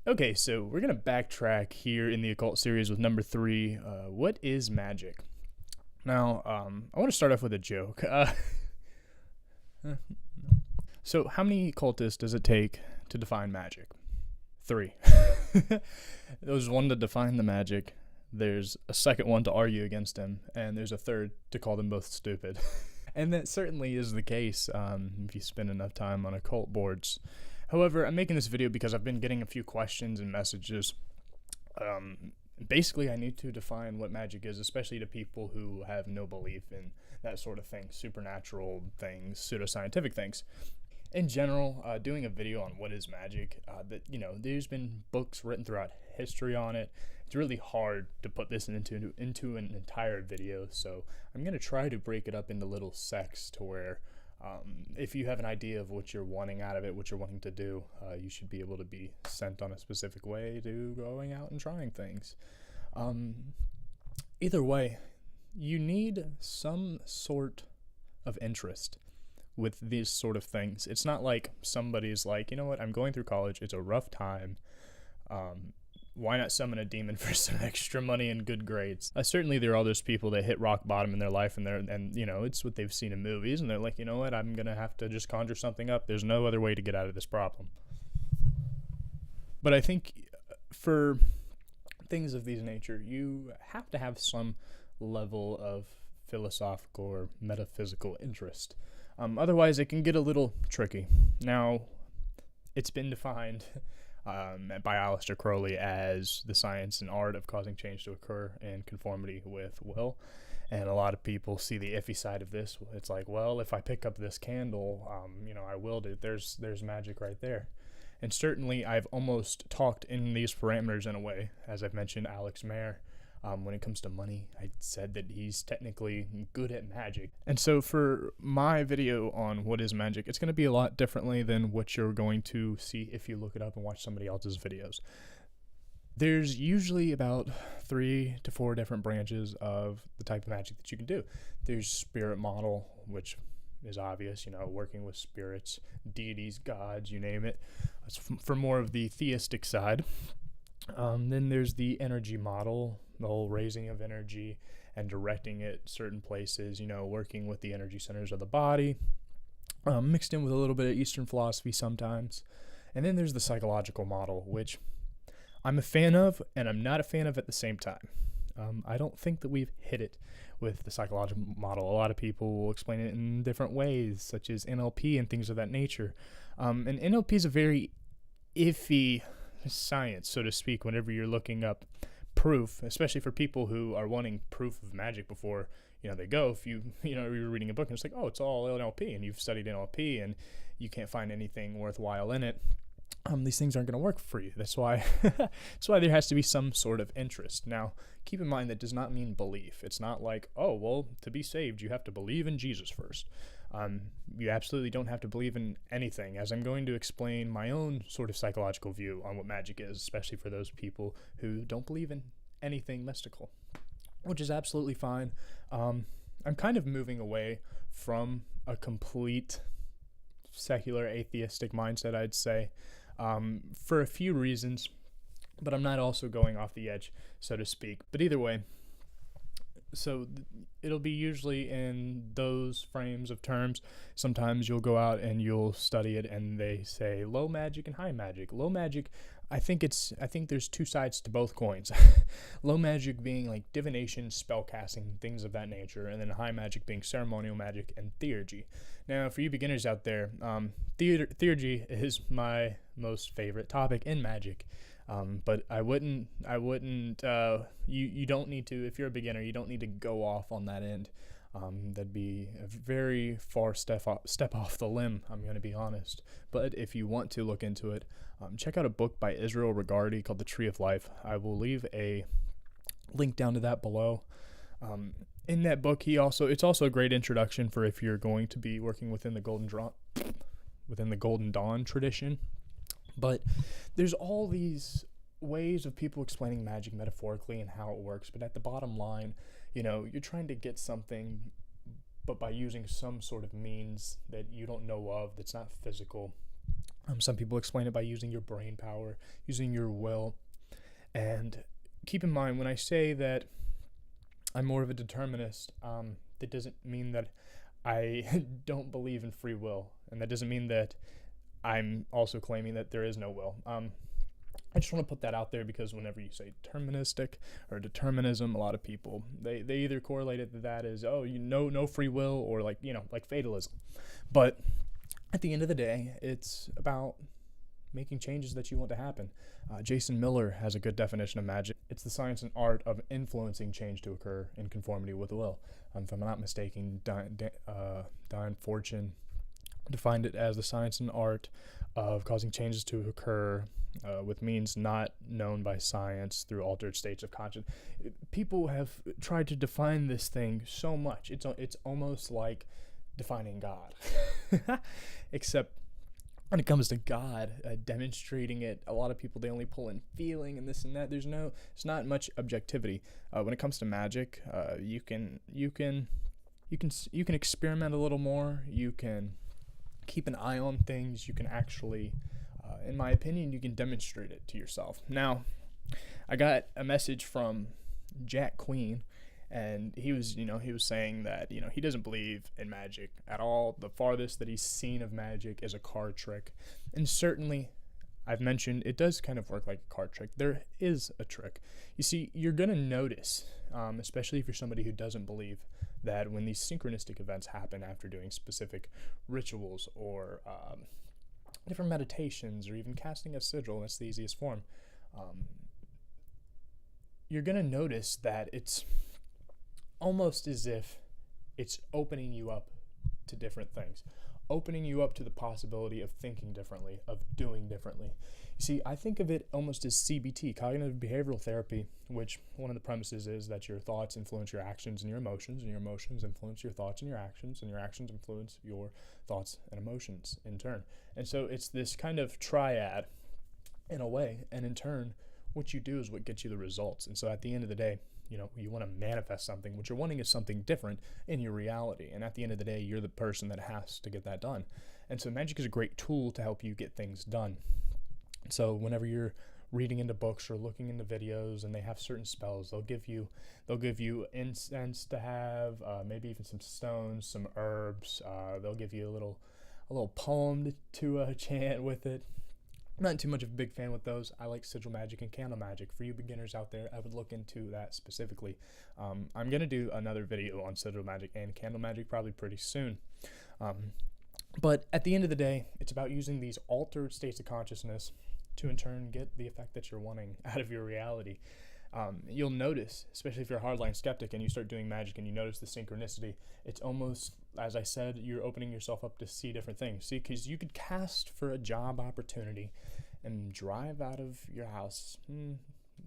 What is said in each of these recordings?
Okay, so we're going to backtrack here in the occult series with number 3. What is magic? Now, I want to start off with a joke. So, how many cultists does it take to define magic? 3. There's one to define the magic, there's a second one to argue against him, and there's a third to call them both stupid. And that certainly is the case if you spend enough time on occult boards. However, I'm making this video because I've been getting a few questions and messages. Basically, I need to define what magic is, especially to people who have no belief in that sort of thing, supernatural things, pseudoscientific things. In general, doing a video on what is magic, there's been books written throughout history on it. It's really hard to put this into an entire video, so I'm going to try to break it up into little sects to where if you have an idea of what you're wanting out of it, what you're wanting to do, you should be able to be sent on a specific way to going out and trying things. Either way, you need some sort of interest with these sort of things. It's not like somebody's like, you know what, I'm going through college, it's a rough time, why not summon a demon for some extra money and good grades? Certainly there are those people that hit rock bottom in their life and it's what they've seen in movies, and they're like, you know what, I'm gonna have to just conjure something up. There's no other way to get out of this problem. But I think for things of these nature, you have to have some level of philosophical or metaphysical interest. Otherwise, it can get a little tricky. Now, it's been defined by Aleister Crowley as the science and art of causing change to occur in conformity with will. And a lot of people see the iffy side of this. It's like, well, if I pick up this candle, I willed it. There's magic right there. And certainly, I've almost talked in these parameters in a way, as I've mentioned Alex Mayer. When it comes to money, I said that he's technically good at magic. And so for my video on what is magic, it's going to be a lot differently than what you're going to see if you look it up and watch somebody else's videos. There's usually about 3 to 4 different branches of the type of magic that you can do. There's spirit model, which is obvious, working with spirits, deities, gods, you name it. It's for more of the theistic side. Then there's the energy model, the whole raising of energy and directing it certain places, working with the energy centers of the body, mixed in with a little bit of Eastern philosophy sometimes. And then there's the psychological model, which I'm a fan of and I'm not a fan of at the same time. I don't think that we've hit it with the psychological model. A lot of people will explain it in different ways, such as NLP and things of that nature. And NLP is a very iffy science, so to speak, whenever you're looking up proof, especially for people who are wanting proof of magic before they go. If you're reading a book and it's like, oh, it's all NLP, and you've studied NLP and you can't find anything worthwhile in it, these things aren't going to work for you. That's why there has to be some sort of interest. Now, keep in mind that does not mean belief. It's not like, oh, well, to be saved you have to believe in Jesus first. You absolutely don't have to believe in anything, as I'm going to explain my own sort of psychological view on what magic is, especially for those people who don't believe in anything mystical, which is absolutely fine. I'm kind of moving away from a complete secular atheistic mindset, I'd say, for a few reasons, but I'm not also going off the edge, so to speak. But either way, so it'll be usually in those frames of terms. Sometimes you'll go out and you'll study it and they say low magic and high magic. Low magic, I think there's 2 sides to both coins. Low magic being like divination, spell casting, things of that nature, and then high magic being ceremonial magic and theurgy. Now, for you beginners out there, theurgy is my most favorite topic in magic. But I wouldn't, you don't need to, if you're a beginner, you don't need to go off on that end. That'd be a very far step off the limb, I'm going to be honest. But if you want to look into it, check out a book by Israel Regardie called The Tree of Life. I will leave a link down to that below. In that book, it's also a great introduction for if you're going to be working within the Golden Dawn tradition. But there's all these ways of people explaining magic metaphorically and how it works. But at the bottom line, you're trying to get something, but by using some sort of means that you don't know of, that's not physical. Some people explain it by using your brain power, using your will. And keep in mind, when I say that I'm more of a determinist, that doesn't mean that I don't believe in free will. And that doesn't mean that I'm also claiming that there is no will. I just want to put that out there because whenever you say deterministic or determinism, a lot of people, they either correlate it to that as, oh, no free will, or like fatalism. But at the end of the day, it's about making changes that you want to happen. Jason Miller has a good definition of magic. It's the science and art of influencing change to occur in conformity with the will. If I'm not mistaken, Diane Fortune defined it as the science and art of causing changes to occur with means not known by science through altered states of consciousness. People have tried to define this thing so much. It's almost like defining God. Except when it comes to God, demonstrating it, a lot of people, they only pull in feeling and this and that. It's not much objectivity. When it comes to magic, you can experiment a little more. You can keep an eye on things. You can actually, in my opinion, you can demonstrate it to yourself. Now, I got a message from Jack Queen, and he was saying that, he doesn't believe in magic at all. The farthest that he's seen of magic is a card trick. And certainly, I've mentioned, it does kind of work like a card trick. There is a trick. You see, you're going to notice, especially if you're somebody who doesn't believe, that when these synchronistic events happen after doing specific rituals or different meditations or even casting a sigil, that's the easiest form, you're going to notice that it's almost as if it's opening you up to different things, opening you up to the possibility of thinking differently, of doing differently. You see, I think of it almost as CBT, cognitive behavioral therapy, which one of the premises is that your thoughts influence your actions and your emotions, and your emotions influence your thoughts and your actions influence your thoughts and emotions in turn. And so it's this kind of triad in a way, and in turn, what you do is what gets you the results. And so at the end of the day, you want to manifest something. What you're wanting is something different in your reality. And at the end of the day, you're the person that has to get that done. And so magic is a great tool to help you get things done. So whenever you're reading into books or looking into videos and they have certain spells, they'll give you incense to have, maybe even some stones, some herbs. They'll give you a little poem to chant with it. I'm not too much of a big fan with those. I like sigil magic and candle magic. For you beginners out there, I would look into that specifically. I'm going to do another video on sigil magic and candle magic probably pretty soon. But at the end of the day, it's about using these altered states of consciousness to in turn get the effect that you're wanting out of your reality. You'll notice, especially if you're a hardline skeptic and you start doing magic and you notice the synchronicity, it's almost, as I said, you're opening yourself up to see different things. See, because you could cast for a job opportunity and drive out of your house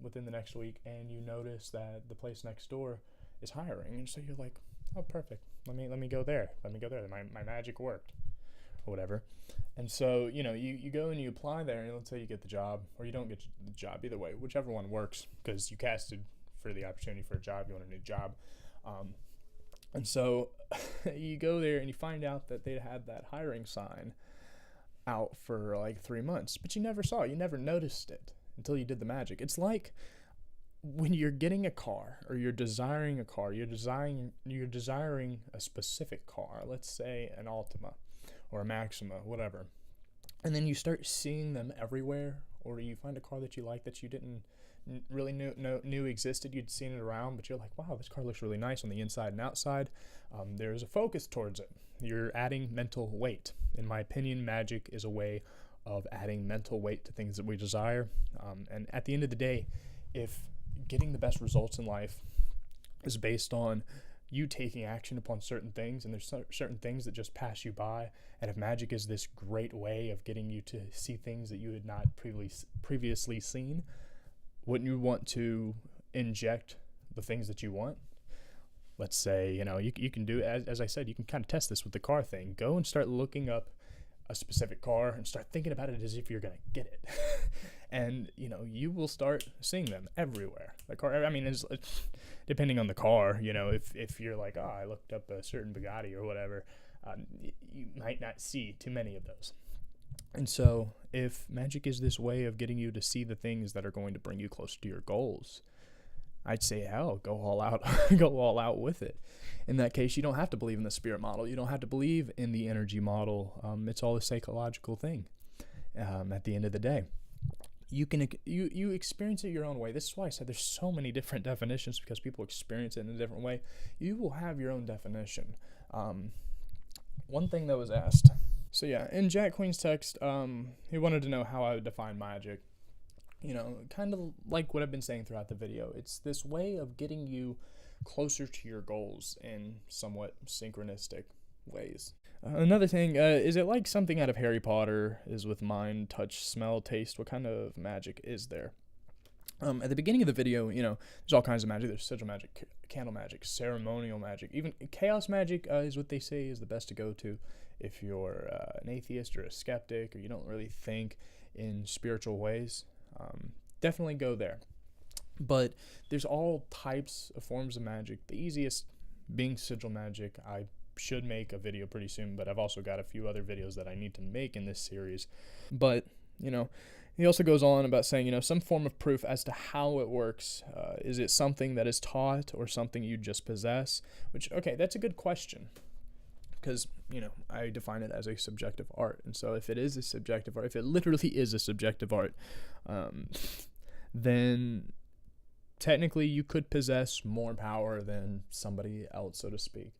within the next week, and you notice that the place next door is hiring, and so you're like, oh, perfect. Let me go there. My magic worked, or whatever. And so, you go and you apply there, and let's say you get the job, or you don't get the job, either way, whichever one works, because you casted for the opportunity for a job, you want a new job. And so you go there and you find out that they had that hiring sign out for like 3 months, but you never saw it, you never noticed it until you did the magic. It's like when you're getting a car, or you're desiring a car, you're desiring a specific car, let's say an Altima or a Maxima, whatever, and then you start seeing them everywhere, or you find a car that you like that you didn't really knew existed. You'd seen it around, but you're like, wow, this car looks really nice on the inside and outside. There's a focus towards it. You're adding mental weight. In my opinion, magic is a way of adding mental weight to things that we desire. And at the end of the day, if getting the best results in life is based on you taking action upon certain things, and there's certain things that just pass you by, and if magic is this great way of getting you to see things that you had not previously seen, wouldn't you want to inject the things that you want? Let's say, you can do, as I said, you can kind of test this with the car thing. Go and start looking up a specific car and start thinking about it as if you're going to get it. And, you will start seeing them everywhere. The car, it's depending on the car, if you're like, oh, I looked up a certain Bugatti or whatever, you might not see too many of those. And so if magic is this way of getting you to see the things that are going to bring you closer to your goals, I'd say, hell, go all out, go all out with it. In that case, you don't have to believe in the spirit model. You don't have to believe in the energy model. It's all a psychological thing. At the end of the day, you experience it your own way. This is why I said there's so many different definitions, because people experience it in a different way. You will have your own definition. One thing that was asked. So yeah, in Jack Queen's text, he wanted to know how I would define magic. Kind of like what I've been saying throughout the video. It's this way of getting you closer to your goals in somewhat synchronistic ways. Another thing, is it like something out of Harry Potter? Is with mind, touch, smell, taste? What kind of magic is there? At the beginning of the video, there's all kinds of magic. There's sigil magic, candle magic, ceremonial magic, even chaos magic is what they say is the best to go to if you're an atheist or a skeptic, or you don't really think in spiritual ways. Definitely go there. But there's all types of forms of magic. The easiest being sigil magic. I should make a video pretty soon, but I've also got a few other videos that I need to make in this series. But, he also goes on about saying, some form of proof as to how it works. Is it something that is taught or something you just possess? Which, okay, that's a good question. Because, I define it as a subjective art. And so if it is a subjective art, if it literally is a subjective art, then technically you could possess more power than somebody else, so to speak.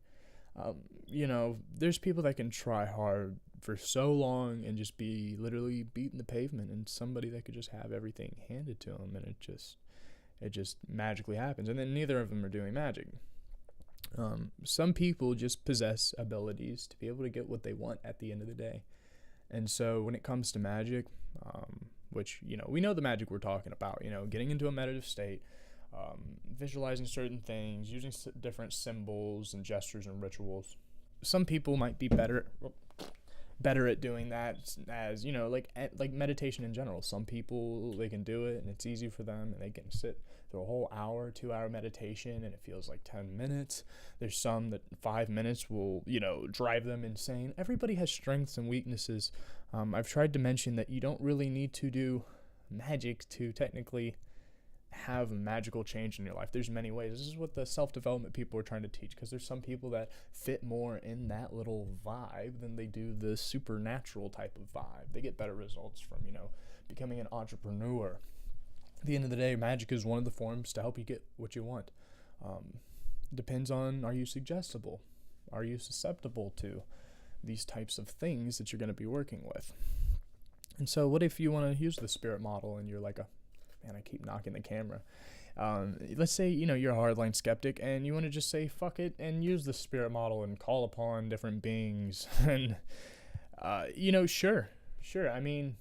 There's people that can try hard for so long and just be literally beating the pavement, and somebody that could just have everything handed to them, and it just magically happens. And then neither of them are doing magic. Some people just possess abilities to be able to get what they want at the end of the day. And so when it comes to magic, which, we know the magic we're talking about, getting into a meditative state, visualizing certain things, using different symbols and gestures and rituals. Some people might be better at doing that, as like meditation in general. Some people, they can do it and it's easy for them, and they can sit through a whole 2-hour meditation and it feels like 10 minutes. There's some that 5 minutes will drive them insane. Everybody has strengths and weaknesses. I've tried to mention that you don't really need to do magic to technically have a magical change in your life. There's many ways. This is what the self-development people are trying to teach, because there's some people that fit more in that little vibe than they do the supernatural type of vibe. They get better results from becoming an entrepreneur. At the end of the day, magic is one of the forms to help you get what you want. Depends on, are you suggestible? Are you susceptible to these types of things that you're going to be working with? And so what if you want to use the spirit model and you're like I keep knocking the camera. Let's say, you're a hardline skeptic and you want to just say, fuck it, and use the spirit model and call upon different beings. And, sure. I mean,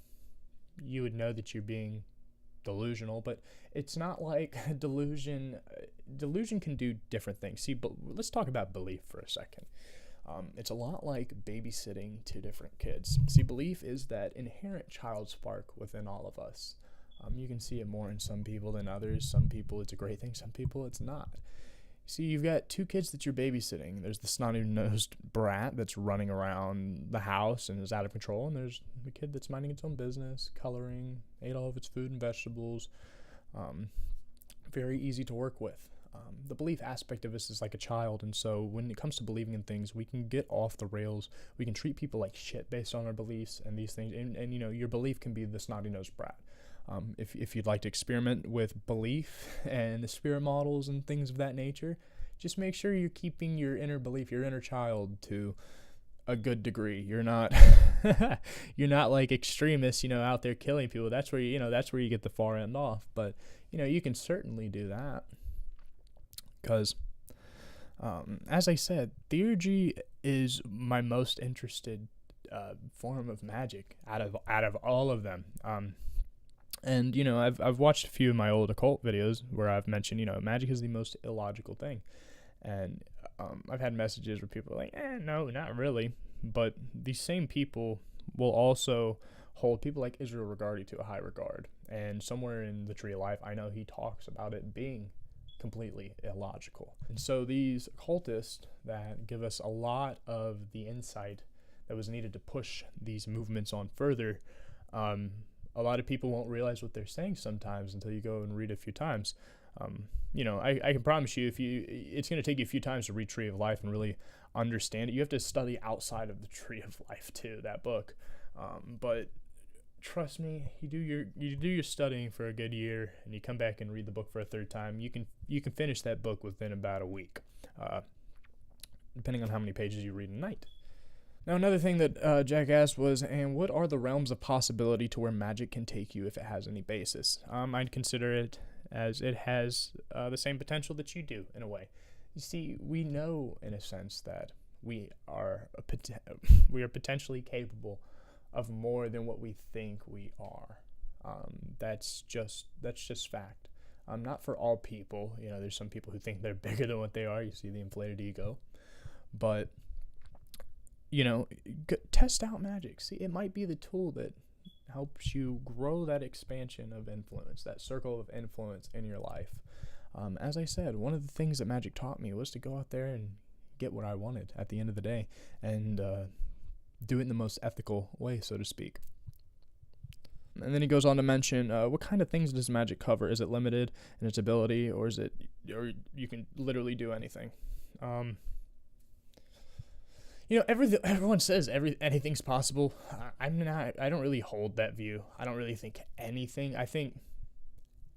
you would know that you're being delusional, but it's not like delusion can do different things. See, but let's talk about belief for a second. It's a lot like babysitting two different kids. See, belief is that inherent child spark within all of us. You can see it more in some people than others. Some people it's a great thing, some people it's not. See, you've got two kids that you're babysitting. There's the snotty-nosed brat that's running around the house and is out of control, and there's the kid that's minding its own business, coloring, ate all of its food and vegetables. Very easy to work with. The belief aspect of this is like a child, and so when it comes to believing in things, we can get off the rails. We can treat people like shit based on our beliefs and these things, and your belief can be the snotty-nosed brat. If you'd like to experiment with belief and the spirit models and things of that nature, just make sure you're keeping your inner belief, your inner child, to a good degree. You're not you're not like extremists, out there killing people. That's where you get the far end off. But you can certainly do that, because as I said, theurgy is my most interested form of magic out of all of them. And, I've watched a few of my old occult videos where I've mentioned, magic is the most illogical thing. And I've had messages where people are like, no, not really. But these same people will also hold people like Israel Regardie to a high regard. And somewhere in the Tree of Life, I know he talks about it being completely illogical. And so these occultists that give us a lot of the insight that was needed to push these movements on further. A lot of people won't realize what they're saying sometimes until you go and read a few times. I can promise you, it's going to take you a few times to read Tree of Life and really understand it. You have to study outside of the Tree of Life too, that book. But trust me, you do your studying for a good year, and you come back and read the book for a third time. You can finish that book within about a week, depending on how many pages you read a night. Now, another thing that Jack asked was, and what are the realms of possibility to where magic can take you if it has any basis? I'd consider it as it has the same potential that you do, in a way. You see, we know, in a sense, that we are potentially capable of more than what we think we are. That's just fact. Not for all people. There's some people who think they're bigger than what they are. You see the inflated ego. But test out magic. See, it might be the tool that helps you grow that expansion of influence, that circle of influence in your life. As I said, one of the things that magic taught me was to go out there and get what I wanted at the end of the day, and do it in the most ethical way, so to speak. And then he goes on to mention, what kind of things does magic cover? Is it limited in its ability, or you can literally do anything? Everyone says anything's possible. I don't really hold that view. I don't really think anything. I think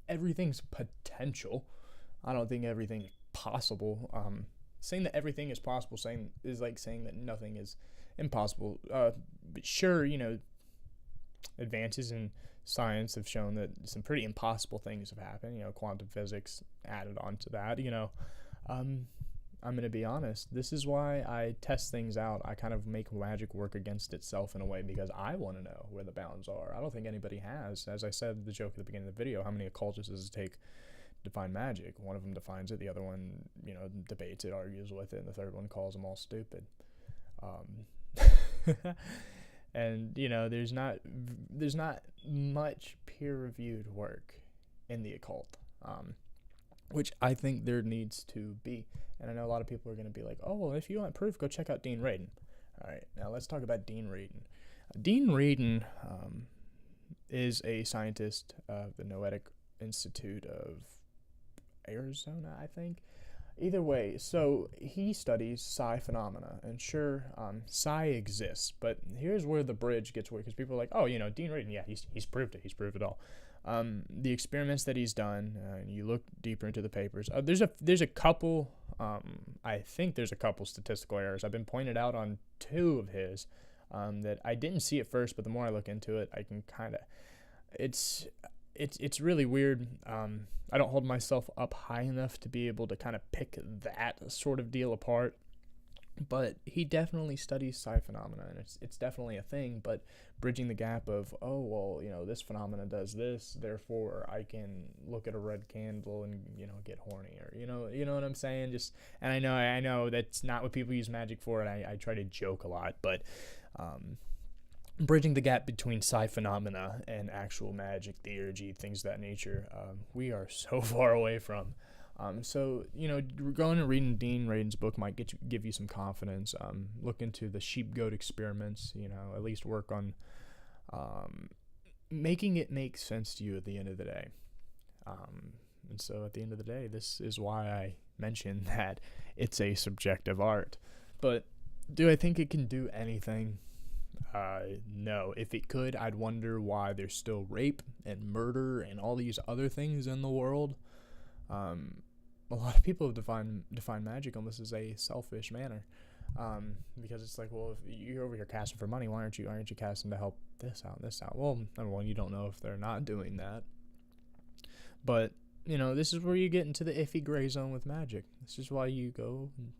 everything's potential. I don't think everything's possible. Saying that everything is possible is like saying that nothing is impossible. But sure, advances in science have shown that some pretty impossible things have happened. Quantum physics added on to that. I'm going to be honest. This is why I test things out. I kind of make magic work against itself in a way, because I want to know where the bounds are. I don't think anybody has. As I said, the joke at the beginning of the video, how many occultists does it take to define magic? One of them defines it. The other one, debates it, argues with it. And the third one calls them all stupid. And, there's not much peer-reviewed work in the occult. Which I think there needs to be. And I know a lot of people are going to be like, oh, well, if you want proof, go check out Dean Radin. All right, now let's talk about Dean Radin. Dean Radin is a scientist of the Noetic Institute of Arizona, I think. Either way, so he studies psi phenomena. And sure, psi exists. But here's where the bridge gets weird, because people are like, oh, Dean Radin, yeah, he's proved it. He's proved it all. The experiments that he's done, you look deeper into the papers. There's a couple. I think there's a couple statistical errors. I've been pointed out on two of his that I didn't see at first, but the more I look into it, I can kind of. It's really weird. I don't hold myself up high enough to be able to kind of pick that sort of deal apart. But he definitely studies psi phenomena, and it's definitely a thing, but bridging the gap of, oh, well, this phenomena does this, therefore I can look at a red candle and, get horny, or, you know what I'm saying? And I know that's not what people use magic for, and I try to joke a lot, but bridging the gap between psi phenomena and actual magic, theurgy, things of that nature, we are so far away from. So, going and reading Dean Radin's book might give you some confidence. Look into the sheep-goat experiments, at least work on making it make sense to you at the end of the day. And so at the end of the day, this is why I mentioned that it's a subjective art. But do I think it can do anything? No. If it could, I'd wonder why there's still rape and murder and all these other things in the world. A lot of people have defined magic almost as a selfish manner, because it's like, well, if you're over here casting for money, why aren't you casting to help this out and this out? Well, number one, you don't know if they're not doing that, but this is where you get into the iffy gray zone with magic. This is why you go and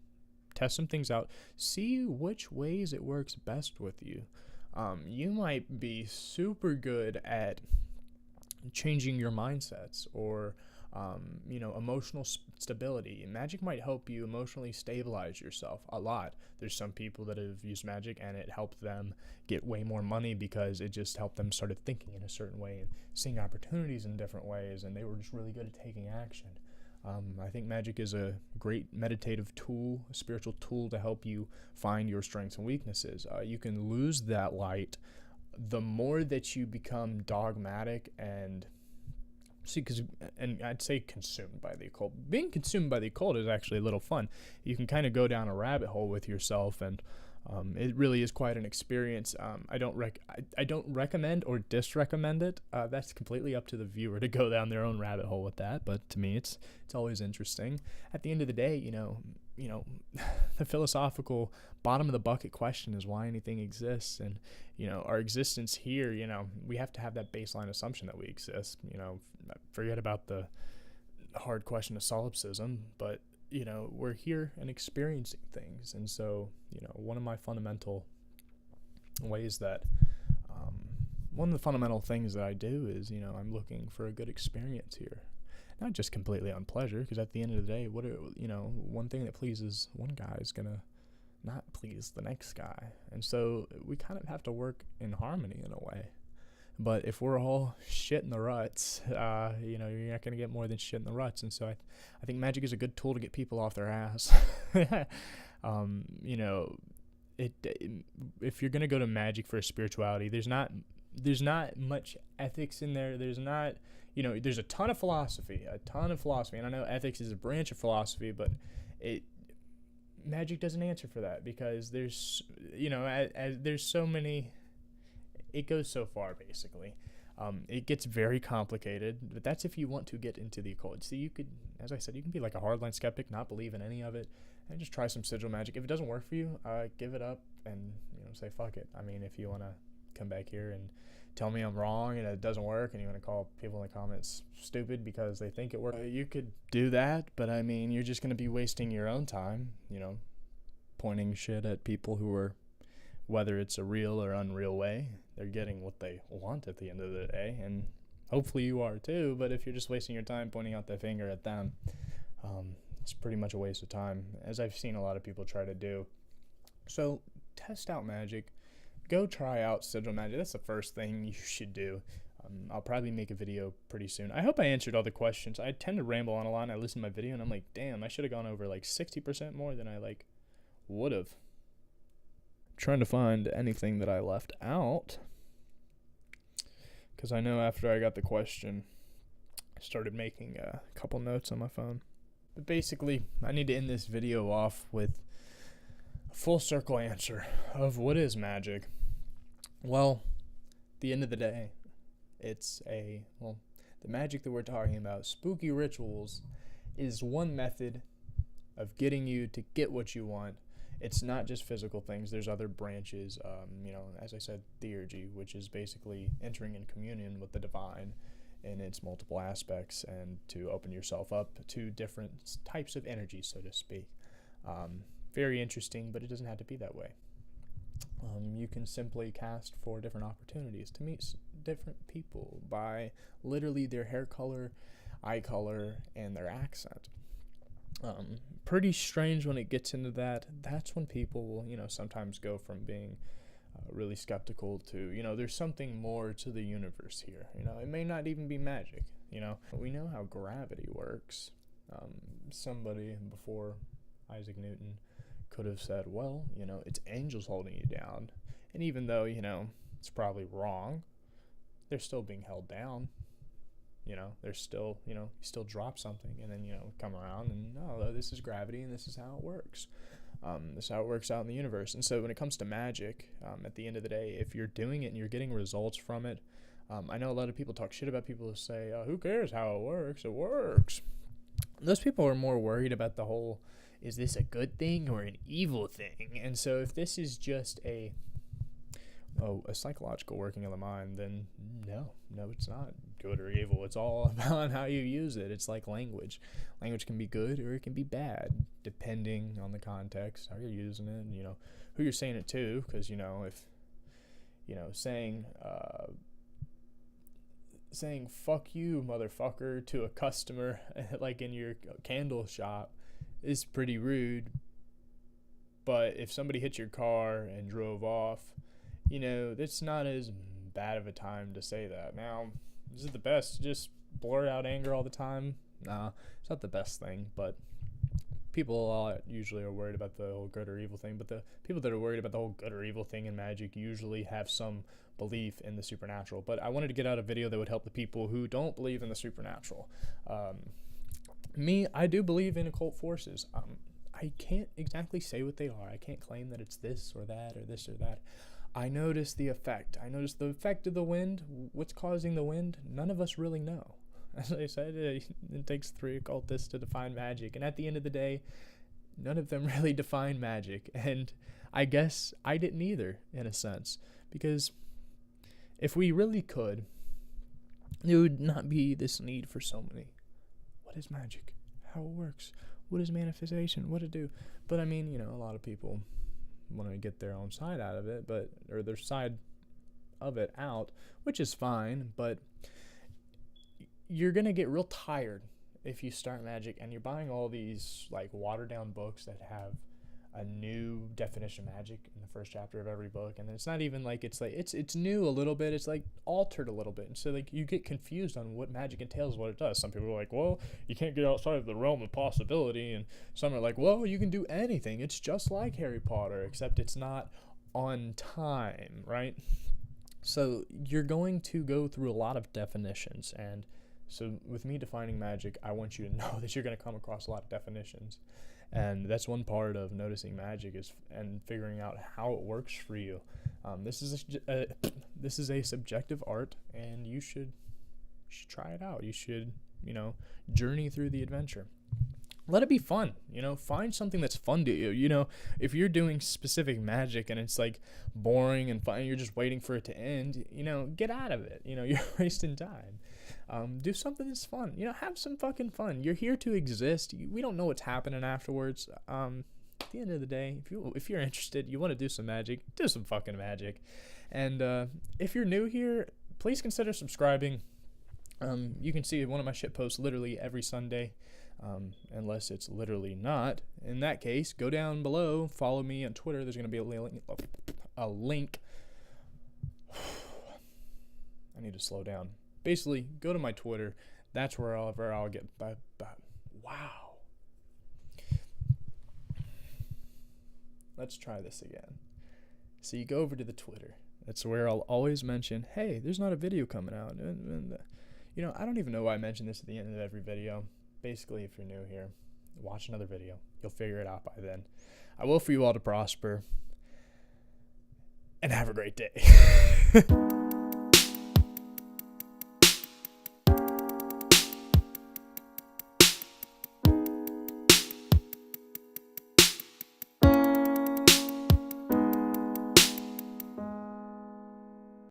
test some things out, see which ways it works best with you. You might be super good at changing your mindsets, or emotional stability. Magic might help you emotionally stabilize yourself a lot. There's some people that have used magic and it helped them get way more money because it just helped them started thinking in a certain way and seeing opportunities in different ways, and they were just really good at taking action. I think magic is a great meditative tool, a spiritual tool to help you find your strengths and weaknesses. You can lose that light the more that you become dogmatic and and I'd say consumed by the occult. Being consumed by the occult is actually a little fun. You can kind of go down a rabbit hole with yourself, and it really is quite an experience. I don't recommend or disrecommend it. That's completely up to the viewer to go down their own rabbit hole with that. But to me, it's always interesting. At the end of the day, you know, the philosophical bottom of the bucket question is why anything exists, and our existence here. We have to have that baseline assumption that we exist. Forget about the hard question of solipsism, but we're here and experiencing things. And so, one of the fundamental things that I do is, I'm looking for a good experience here. Not just completely on pleasure, because at the end of the day, one thing that pleases one guy is going to not please the next guy. And so we kind of have to work in harmony in a way. But if we're all shit in the ruts, you're not going to get more than shit in the ruts. And so I think magic is a good tool to get people off their ass. If you're going to go to magic for spirituality, there's not much ethics in there. There's not, there's a ton of philosophy. And I know ethics is a branch of philosophy, but magic doesn't answer for that, because there's, there's so many. It goes so far, basically. It gets very complicated, but that's if you want to get into the occult. See, you could, as I said, you can be like a hardline skeptic, not believe in any of it, and just try some sigil magic. If it doesn't work for you, give it up and say fuck it. I mean, if you want to come back here and tell me I'm wrong and it doesn't work, and you want to call people in the comments stupid because they think it works, you could do that. But I mean, you're just going to be wasting your own time, pointing shit at people who are, whether it's a real or unreal way, they're getting what they want at the end of the day, and hopefully you are too. But if you're just wasting your time pointing out the finger at them, it's pretty much a waste of time, as I've seen a lot of people try to do. So test out magic. Go try out sigil magic. That's the first thing you should do. I'll probably make a video pretty soon. I hope I answered all the questions. I tend to ramble on a lot, and I listen to my video, and I'm like, damn, I should have gone over like 60% more than I would have. Trying to find anything that I left out, because I know after I got the question, I started making a couple notes on my phone. But basically, I need to end this video off with a full circle answer of what is magic. Well, at the end of the day, the magic that we're talking about, spooky rituals, is one method of getting you to get what you want. It's not just physical things. There's other branches, as I said, theurgy, which is basically entering in communion with the divine in its multiple aspects, and to open yourself up to different types of energy, so to speak. Very interesting, but it doesn't have to be that way. You can simply cast for different opportunities to meet different people by literally their hair color, eye color, and their accent. Pretty strange when it gets into that. That's when people will, sometimes go from being really skeptical to, there's something more to the universe here. It may not even be magic. We know how gravity works. Somebody before Isaac Newton could have said, well, it's angels holding you down. And even though, it's probably wrong, they're still being held down. There's still, you still drop something and then, come around and, no, this is gravity and this is how it works. This is how it works out in the universe. And so when it comes to magic, at the end of the day, if you're doing it and you're getting results from it, I know a lot of people talk shit about people who say, who cares how it works? It works. Those people are more worried about the whole, is this a good thing or an evil thing? And so if this is just a psychological working of the mind, then no, it's not good or evil. It's all about how you use it. It's like language. Language can be good or it can be bad, depending on the context, how you're using it, and, who you're saying it to. Because, if, saying fuck you, motherfucker, to a customer, like in your candle shop, is pretty rude. But if somebody hit your car and drove off, that's not as bad of a time to say that. Now, is it the best to just blurt out anger all the time? Nah, it's not the best thing, but people usually are worried about the whole good or evil thing, but the people that are worried about the whole good or evil thing in magic usually have some belief in the supernatural. But I wanted to get out a video that would help the people who don't believe in the supernatural. I do believe in occult forces. I can't exactly say what they are. I can't claim that it's this or that or this or that. I notice the effect. I notice the effect of the wind. What's causing the wind? None of us really know. As I said, it takes 3 occultists to define magic. And at the end of the day, none of them really define magic. And I guess I didn't either, in a sense. Because if we really could, there would not be this need for so many. What is magic? How it works? What is manifestation? What to do? But I mean, a lot of people want to get their own side out of it, or their side of it out, which is fine, but you're going to get real tired if you start magic and you're buying all these like watered down books that have a new definition of magic in the first chapter of every book, and it's not even like it's new a little bit, it's like altered a little bit, and so like you get confused on what magic entails, what it does. Some people are like, well, you can't get outside of the realm of possibility, and some are like, well, you can do anything, it's just like Harry Potter, except it's not on time, right? So you're going to go through a lot of definitions, and so with me defining magic, I want you to know that you're going to come across a lot of definitions. And that's one part of noticing magic and figuring out how it works for you. This is a subjective art, and you should try it out. You should journey through the adventure. Let it be fun. Find something that's fun to you. If you're doing specific magic and it's like boring and fun, you're just waiting for it to end. Get out of it. You're wasting time. Do something that's fun. Have some fucking fun. You're here to exist. We don't know what's happening afterwards. At the end of the day, if you're interested, you want to do some magic, do some fucking magic. And if you're new here, please consider subscribing. You can see one of my shit posts literally every Sunday, unless it's literally not. In that case, go down below, follow me on Twitter. There's going to be a link. I need to slow down. Basically, go to my Twitter. That's where I'll get. Wow. Let's try this again. So you go over to the Twitter. That's where I'll always mention, hey, there's not a video coming out. And I don't even know why I mention this at the end of every video. Basically, if you're new here, watch another video. You'll figure it out by then. I will for you all to prosper. And have a great day.